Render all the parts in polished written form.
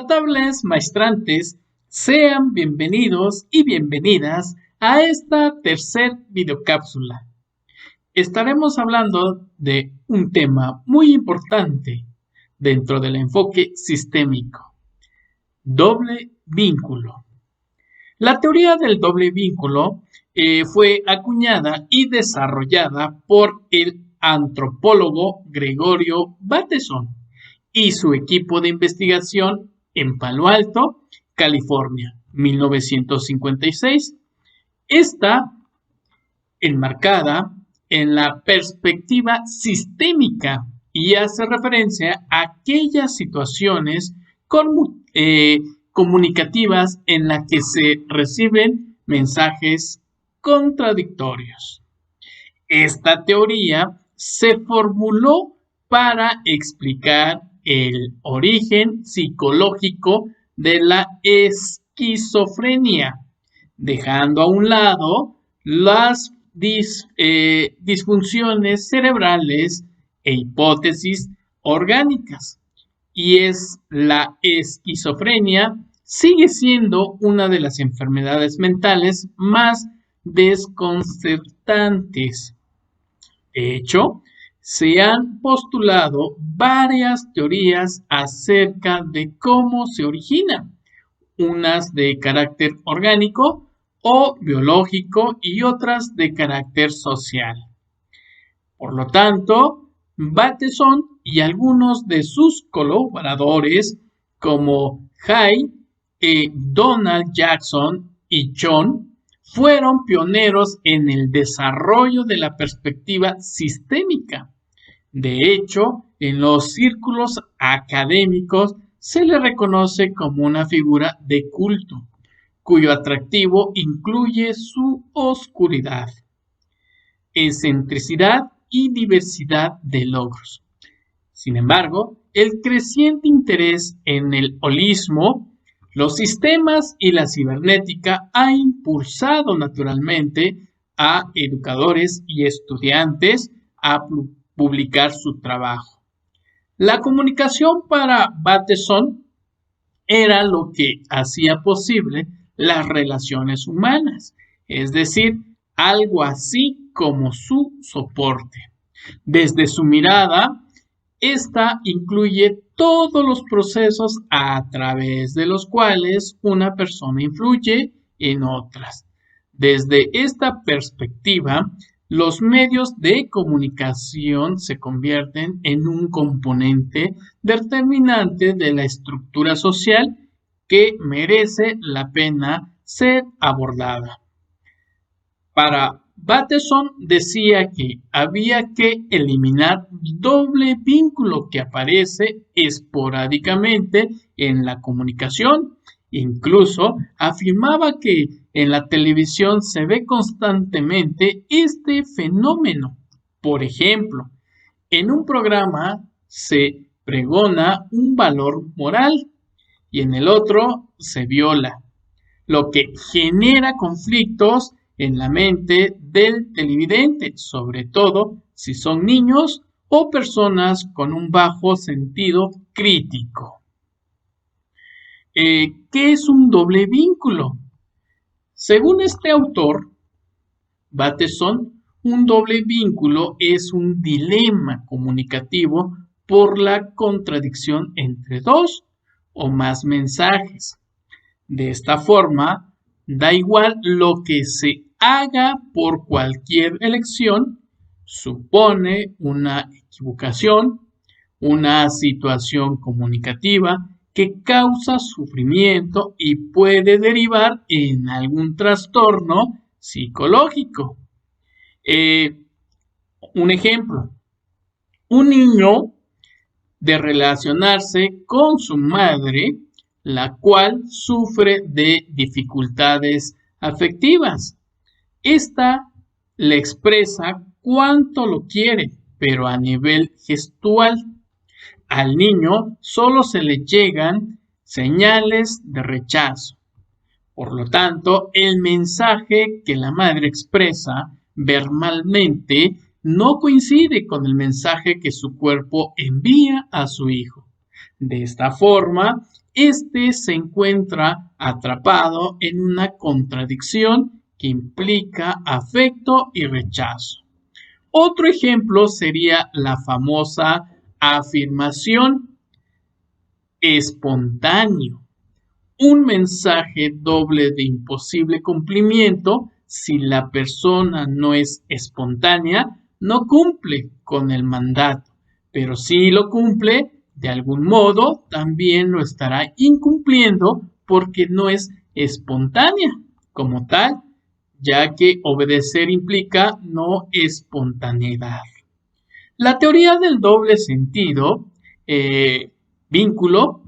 Notables maestrantes, sean bienvenidos y bienvenidas a esta tercer videocápsula. Estaremos hablando de un tema muy importante dentro del enfoque sistémico: doble vínculo. La teoría del doble vínculo fue acuñada y desarrollada por el antropólogo Gregorio Bateson y su equipo de investigación en Palo Alto, California, 1956. Está enmarcada en la perspectiva sistémica y hace referencia a aquellas situaciones comunicativas en las que se reciben mensajes contradictorios. Esta teoría se formuló para explicar el origen psicológico de la esquizofrenia, dejando a un lado las disfunciones cerebrales e hipótesis orgánicas. Y la esquizofrenia sigue siendo una de las enfermedades mentales más desconcertantes. De hecho, se han postulado varias teorías acerca de cómo se origina, unas de carácter orgánico o biológico y otras de carácter social. Por lo tanto, Bateson y algunos de sus colaboradores, como Hay, Donald Jackson y John, fueron pioneros en el desarrollo de la perspectiva sistémica. De hecho, en los círculos académicos se le reconoce como una figura de culto, cuyo atractivo incluye su oscuridad, excentricidad y diversidad de logros. Sin embargo, el creciente interés en el holismo, los sistemas y la cibernética ha impulsado naturalmente a educadores y estudiantes a publicar su trabajo. La comunicación para Bateson era lo que hacía posible las relaciones humanas, es decir, algo así como su soporte. Desde su mirada, esta incluye todos los procesos a través de los cuales una persona influye en otras. Desde esta perspectiva, los medios de comunicación se convierten en un componente determinante de la estructura social que merece la pena ser abordada. Para Bateson decía que había que eliminar doble vínculo que aparece esporádicamente en la comunicación. Incluso afirmaba que en la televisión se ve constantemente este fenómeno. Por ejemplo, en un programa se pregona un valor moral y en el otro se viola, lo que genera conflictos en la mente del televidente, sobre todo si son niños o personas con un bajo sentido crítico. ¿Qué es un doble vínculo? Según este autor, Bateson, un doble vínculo es un dilema comunicativo por la contradicción entre dos o más mensajes. De esta forma, da igual lo que se haga por cualquier elección, supone una equivocación, una situación comunicativa que causa sufrimiento y puede derivar en algún trastorno psicológico. Un ejemplo, un niño de relacionarse con su madre, la cual sufre de dificultades afectivas. Esta le expresa cuánto lo quiere, pero a nivel gestual. Al niño solo se le llegan señales de rechazo. Por lo tanto, el mensaje que la madre expresa verbalmente no coincide con el mensaje que su cuerpo envía a su hijo. De esta forma, este se encuentra atrapado en una contradicción que implica afecto y rechazo. Otro ejemplo sería la famosa afirmación espontáneo, un mensaje doble de imposible cumplimiento. Si la persona no es espontánea, no cumple con el mandato, pero si lo cumple, de algún modo también lo estará incumpliendo porque no es espontánea como tal, ya que obedecer implica no espontaneidad. La teoría del doble sentido, vínculo,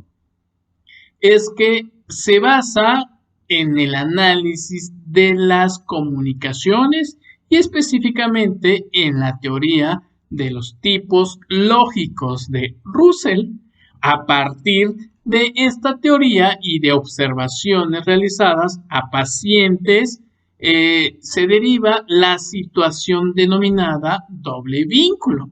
es que se basa en el análisis de las comunicaciones y específicamente en la teoría de los tipos lógicos de Russell. A partir de esta teoría y de observaciones realizadas a pacientes, se deriva la situación denominada doble vínculo,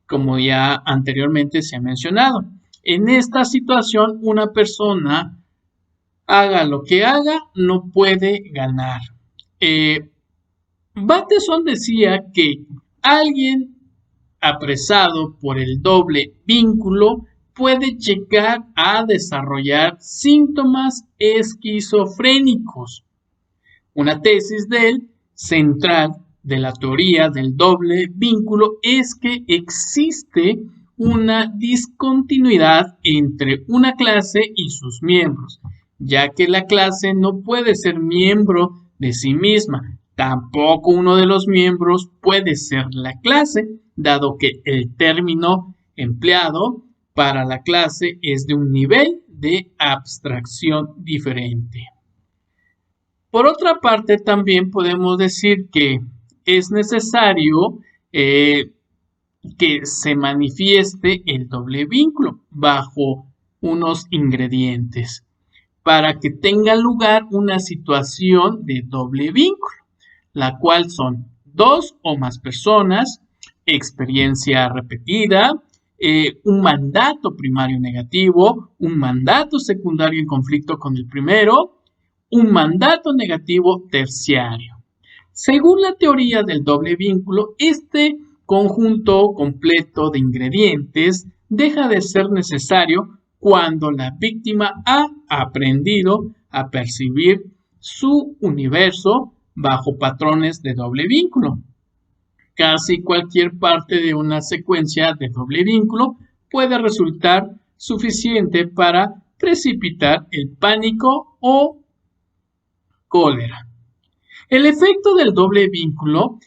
como ya anteriormente se ha mencionado. En esta situación, una persona, haga lo que haga, no puede ganar. Bateson decía que alguien apresado por el doble vínculo puede llegar a desarrollar síntomas esquizofrénicos. Una tesis de él central de la teoría del doble vínculo es que existe una discontinuidad entre una clase y sus miembros, ya que la clase no puede ser miembro de sí misma, tampoco uno de los miembros puede ser la clase, dado que el término empleado para la clase es de un nivel de abstracción diferente. Por otra parte, también podemos decir que es necesario que se manifieste el doble vínculo bajo unos ingredientes para que tenga lugar una situación de doble vínculo, la cual son dos o más personas, experiencia repetida, un mandato primario negativo, un mandato secundario en conflicto con el primero, un mandato negativo terciario. Según la teoría del doble vínculo, este conjunto completo de ingredientes deja de ser necesario cuando la víctima ha aprendido a percibir su universo bajo patrones de doble vínculo. Casi cualquier parte de una secuencia de doble vínculo puede resultar suficiente para precipitar el pánico o cólera. El efecto del doble vínculo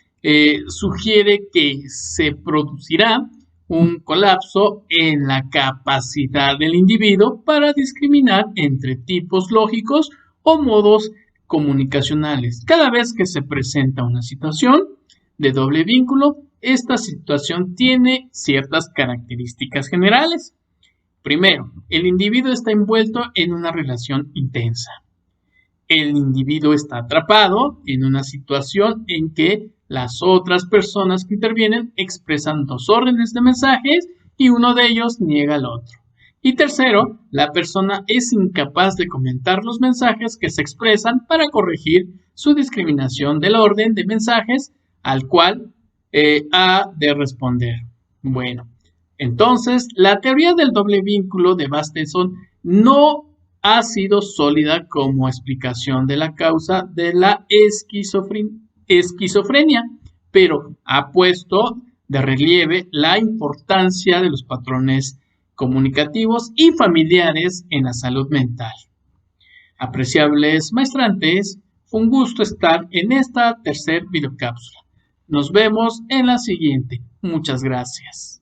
sugiere que se producirá un colapso en la capacidad del individuo para discriminar entre tipos lógicos o modos comunicacionales. Cada vez que se presenta una situación de doble vínculo, esta situación tiene ciertas características generales. Primero, el individuo está envuelto en una relación intensa. El individuo está atrapado en una situación en que las otras personas que intervienen expresan dos órdenes de mensajes y uno de ellos niega al otro. Y tercero, la persona es incapaz de comentar los mensajes que se expresan para corregir su discriminación del orden de mensajes al cual ha de responder. Bueno, entonces la teoría del doble vínculo de Bateson no ha sido sólida como explicación de la causa de la esquizofrenia, pero ha puesto de relieve la importancia de los patrones comunicativos y familiares en la salud mental. Apreciables maestrantes, fue un gusto estar en esta tercer videocápsula. Nos vemos en la siguiente. Muchas gracias.